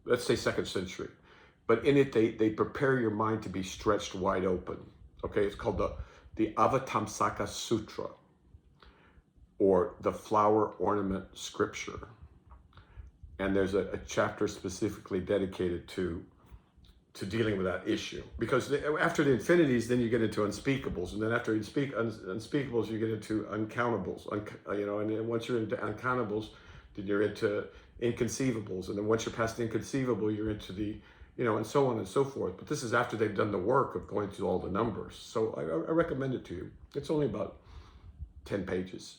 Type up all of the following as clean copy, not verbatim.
let's say 2nd century. But in it, they prepare your mind to be stretched wide open. Okay, it's called the Avatamsaka Sutra, or the Flower Ornament Scripture. And there's a chapter specifically dedicated to dealing with that issue. Because after the infinities, then you get into unspeakables. And then after unspeakables, you get into uncountables. And then once you're into uncountables, then you're into inconceivables. And then once you're past the inconceivable, you're into the, and so on and so forth. But this is after they've done the work of going through all the numbers. So I recommend it to you. It's only about 10 pages,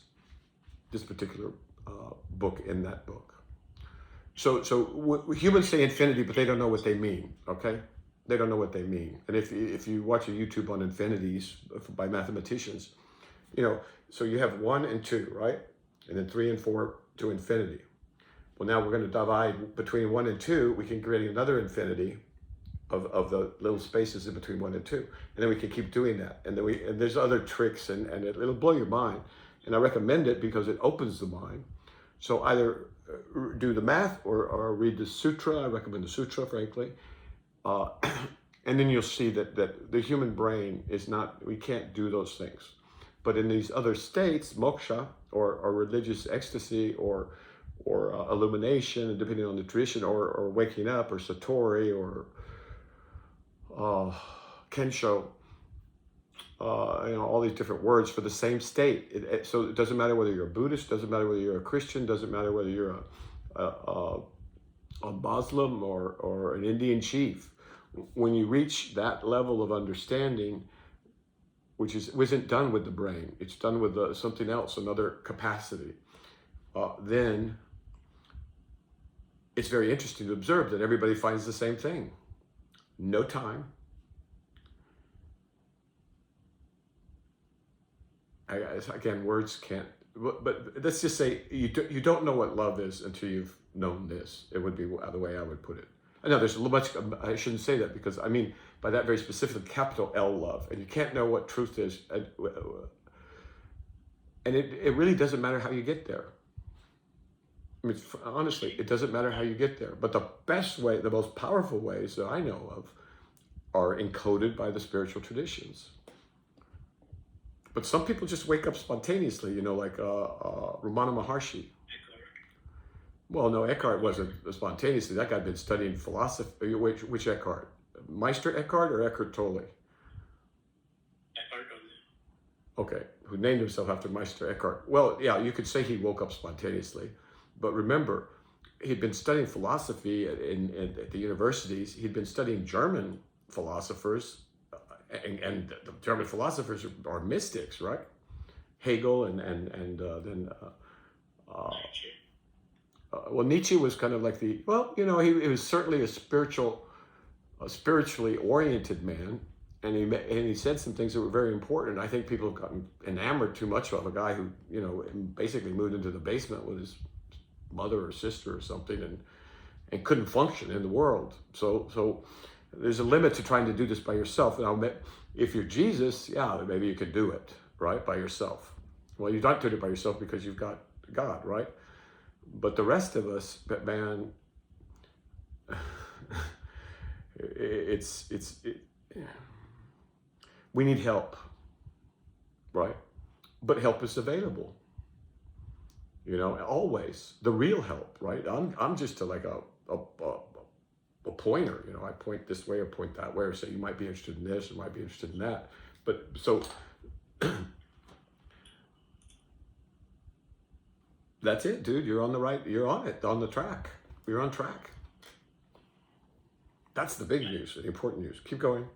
this particular book in that book. So humans say infinity, but they don't know what they mean, okay? They don't know what they mean. And if you watch a YouTube on infinities by mathematicians, so you have 1 and 2, right? And then 3 and 4 to infinity. Well, now we're going to divide between 1 and 2. We can create another infinity of the little spaces in between 1 and 2. And then we can keep doing that. And then and there's other tricks, and it'll blow your mind. And I recommend it because it opens the mind. So either do the math or read the sutra. I recommend the sutra, frankly. And then you'll see that the human brain is not, we can't do those things. But in these other states, moksha, or religious ecstasy, or illumination, depending on the tradition, or waking up, or satori, or kensho, all these different words for the same state. So it doesn't matter whether you're a Buddhist, doesn't matter whether you're a Christian, doesn't matter whether you're a Muslim or an Indian chief. When you reach that level of understanding, which isn't done with the brain, it's done with something else, another capacity, then it's very interesting to observe that everybody finds the same thing. No time. Again, words can't, but let's just say you don't know what love is until you've known this. It would be the way I would put it. I know there's a little much, I shouldn't say that, because I mean by that very specific capital L love, and you can't know what truth is. And it really doesn't matter how you get there. I mean, honestly, it doesn't matter how you get there. But the best way, the most powerful ways that I know of are encoded by the spiritual traditions. But some people just wake up spontaneously, like Ramana Maharshi. Well, no, Eckhart wasn't spontaneously. That guy had been studying philosophy. Which Eckhart? Meister Eckhart or Eckhart Tolle? Eckhart Tolle. Okay, who named himself after Meister Eckhart. Well, yeah, you could say he woke up spontaneously. But remember, he'd been studying philosophy at the universities. He'd been studying German philosophers. And the German philosophers are mystics, right? Hegel and then Nietzsche was kind of like he was certainly a spiritually oriented man, and he said some things that were very important. I think people have gotten enamored too much of a guy who basically moved into the basement with his mother or sister or something and couldn't function in the world. So there's a limit to trying to do this by yourself. Now, if you're Jesus, yeah, maybe you could do it, right, by yourself. Well, you're not doing it by yourself because you've got God, right? But the rest of us, man, we need help, right? But help is available, always. The real help, right? I'm just like a pointer, I point this way or point that way, or say you might be interested in this, you might be interested in that. But so that's it, dude. You're on the track. You're on track. That's the big news, the important news. Keep going.